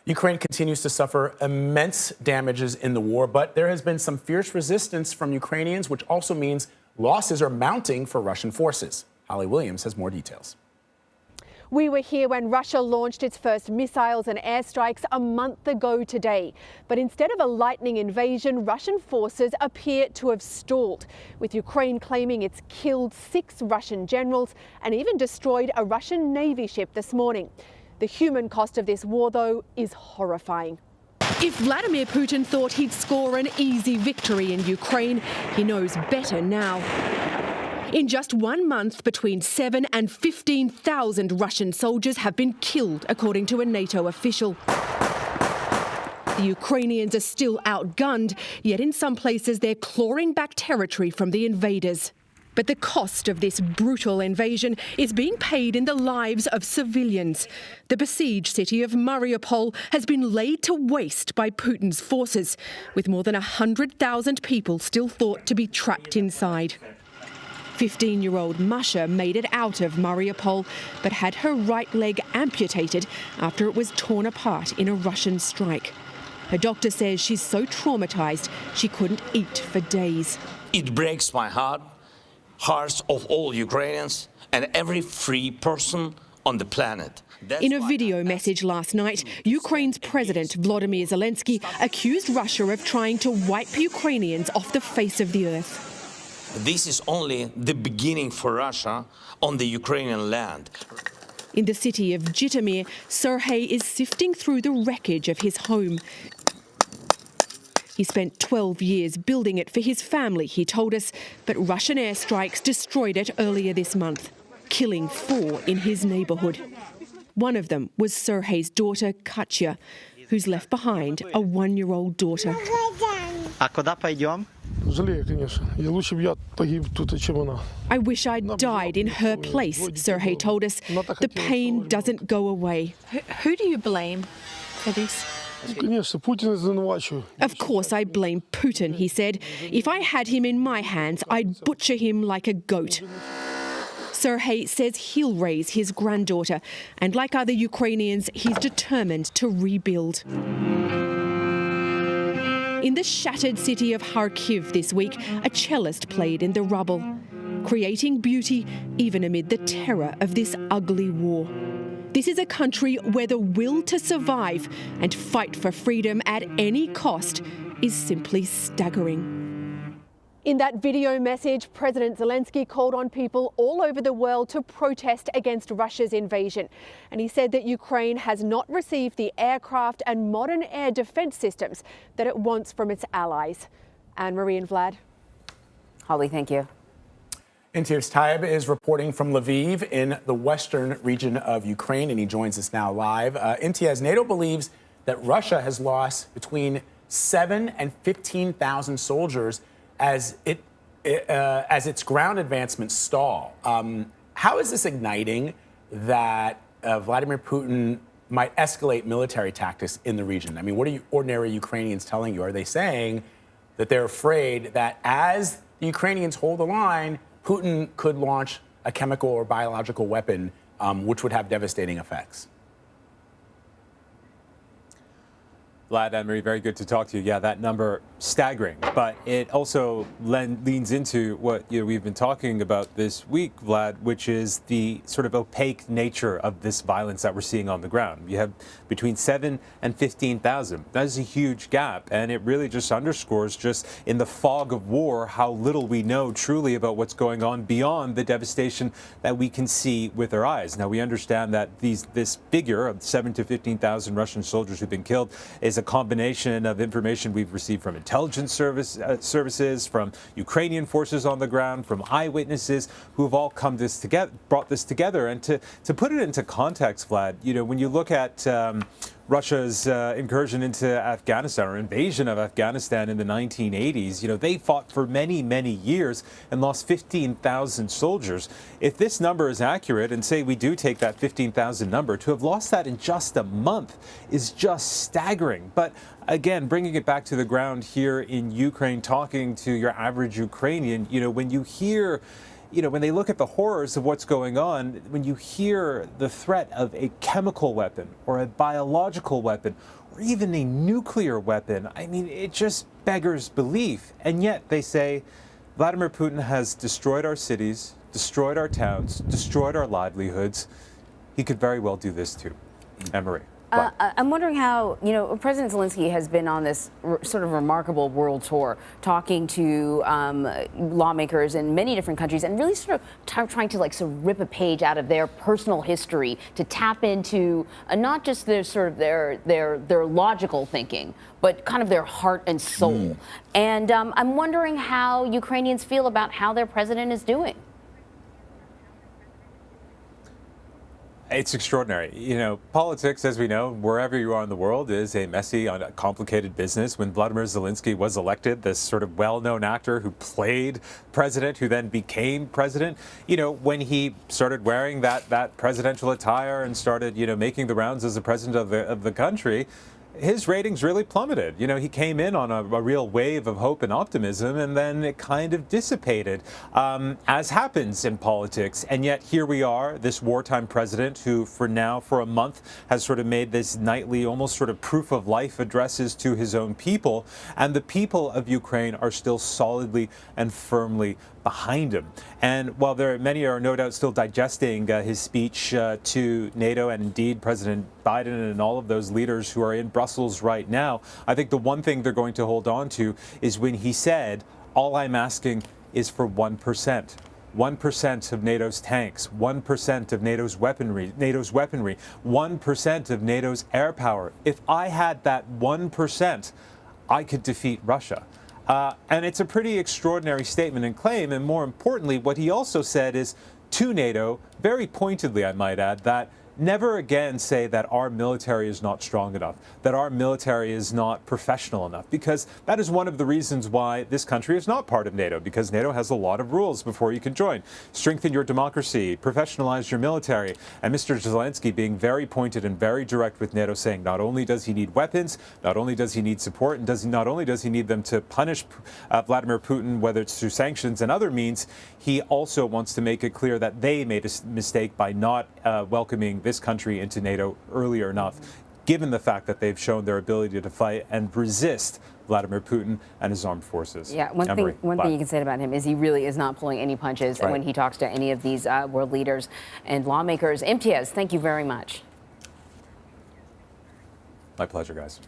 Ukraine continues to suffer immense damages in the war, but there has been some fierce resistance from Ukrainians, which also means losses are mounting for Russian forces. Holly Williams has more details. We were here when Russia launched its first missiles and airstrikes a month ago today. But instead of a lightning invasion, Russian forces appear to have stalled, with Ukraine claiming it's killed 6 Russian generals and even destroyed a Russian Navy ship this morning. The human cost of this war, though, is horrifying. If Vladimir Putin thought he'd score an easy victory in Ukraine, he knows better now. In just 1 month, between 7,000 and 15,000 Russian soldiers have been killed, according to a NATO official. The Ukrainians are still outgunned, yet in some places they're clawing back territory from the invaders. But the cost of this brutal invasion is being paid in the lives of civilians. The besieged city of Mariupol has been laid to waste by Putin's forces, with more than 100,000 people still thought to be trapped inside. 15-year-old Masha made it out of Mariupol, but had her right leg amputated after it was torn apart in a Russian strike. Her doctor says she's so traumatized she couldn't eat for days. It breaks my hearts of all Ukrainians and every free person on the planet. In a video message last night, Ukraine's President Volodymyr Zelensky accused Russia of trying to wipe Ukrainians off the face of the earth. This is only the beginning for Russia on the Ukrainian land. In the city of Zhytomyr, Sergei is sifting through the wreckage of his home. He spent 12 years building it for his family, he told us, but Russian airstrikes destroyed it earlier this month, killing 4 in his neighbourhood. One of them was Sergei's daughter, Katya, who's left behind a 1-year-old daughter. I wish I'd died in her place, Sergei told us. The pain doesn't go away. Who do you blame for this? Of course I blame Putin, he said. If I had him in my hands, I'd butcher him like a goat. Sergei says he'll raise his granddaughter, and like other Ukrainians, he's determined to rebuild. In the shattered city of Kharkiv this week, a cellist played in the rubble, creating beauty even amid the terror of this ugly war. This is a country where the will to survive and fight for freedom at any cost is simply staggering. In that video message, President Zelensky called on people all over the world to protest against Russia's invasion. And he said that Ukraine has not received the aircraft and modern air defense systems that it wants from its allies. Anne-Marie and Vlad. Holly, thank you. Imtiaz Tyab is reporting from Lviv in the western region of Ukraine, and he joins us now live. Imtiaz, NATO believes that Russia has lost between 7,000 and 15,000 soldiers as its ground advancements stall. How is this igniting that Vladimir Putin might escalate military tactics in the region? I mean, what are ordinary Ukrainians telling you? Are they saying that they're afraid that as the Ukrainians hold the line, Putin could launch a chemical or biological weapon, which would have devastating effects? Vlad, Anne-Marie, very good to talk to you. Yeah, that number, staggering. But it also leans into what we've been talking about this week, Vlad, which is the sort of opaque nature of this violence that we're seeing on the ground. You have between 7,000 and 15,000. That is a huge gap. And it really just underscores, just in the fog of war, how little we know truly about what's going on beyond the devastation that we can see with our eyes. Now, we understand that this figure of 7,000 to 15,000 Russian soldiers who've been killed is a combination of information we've received from intelligence services, from Ukrainian forces on the ground, from eyewitnesses who have all brought this together. And to put it into context, Vlad, when you look at Russia's incursion into Afghanistan, or invasion of Afghanistan in the 1980s, they fought for many, many years and lost 15,000 soldiers. If this number is accurate, and say we do take that 15,000 number, to have lost that in just a month is just staggering. But again, bringing it back to the ground here in Ukraine, talking to your average Ukrainian, when you hear when they look at the horrors of what's going on, when you hear the threat of a chemical weapon or a biological weapon or even a nuclear weapon, I mean, it just beggars belief. And yet they say Vladimir Putin has destroyed our cities, destroyed our towns, destroyed our livelihoods. He could very well do this too. Emery. I'm wondering how, President Zelensky has been on this sort of remarkable world tour, talking to lawmakers in many different countries and really sort of trying to sort of rip a page out of their personal history to tap into not just their sort of their logical thinking, but kind of their heart and soul. And I'm wondering how Ukrainians feel about how their president is doing. It's extraordinary. Politics, as we know, wherever you are in the world, is a messy, complicated business. When Vladimir Zelensky was elected, this sort of well-known actor who played president, who then became president, when he started wearing that presidential attire and started, making the rounds as the president of the country, his ratings really plummeted. He came in on a real wave of hope and optimism, and then it kind of dissipated, as happens in politics. And yet here we are, this wartime president who for a month has sort of made this nightly, almost sort of proof of life addresses to his own people. And the people of Ukraine are still solidly and firmly behind him. And while many are no doubt still digesting his speech to NATO, and indeed President Biden and all of those leaders who are in Brussels right now, I think the one thing they're going to hold on to is when he said, all I'm asking is for 1%. 1% of NATO's tanks, 1% of NATO's weaponry, 1% of NATO's air power. If I had that 1%, I could defeat Russia. And it's a pretty extraordinary statement and claim. And more importantly, what he also said is to NATO, very pointedly, I might add, that never again say that our military is not strong enough, that our military is not professional enough, because that is one of the reasons why this country is not part of NATO, because NATO has a lot of rules before you can join. Strengthen your democracy, professionalize your military. And Mr. Zelensky being very pointed and very direct with NATO, saying not only does he need weapons, not only does he need support, and not only does he need them to punish Vladimir Putin, whether it's through sanctions and other means, he also wants to make it clear that they made a mistake by not welcoming this country into NATO earlier enough, given the fact that they've shown their ability to fight and resist Vladimir Putin and his armed forces. Yeah, one thing you can say about him is he really is not pulling any punches when he talks to any of these world leaders and lawmakers. Imtiaz, thank you very much. My pleasure, guys.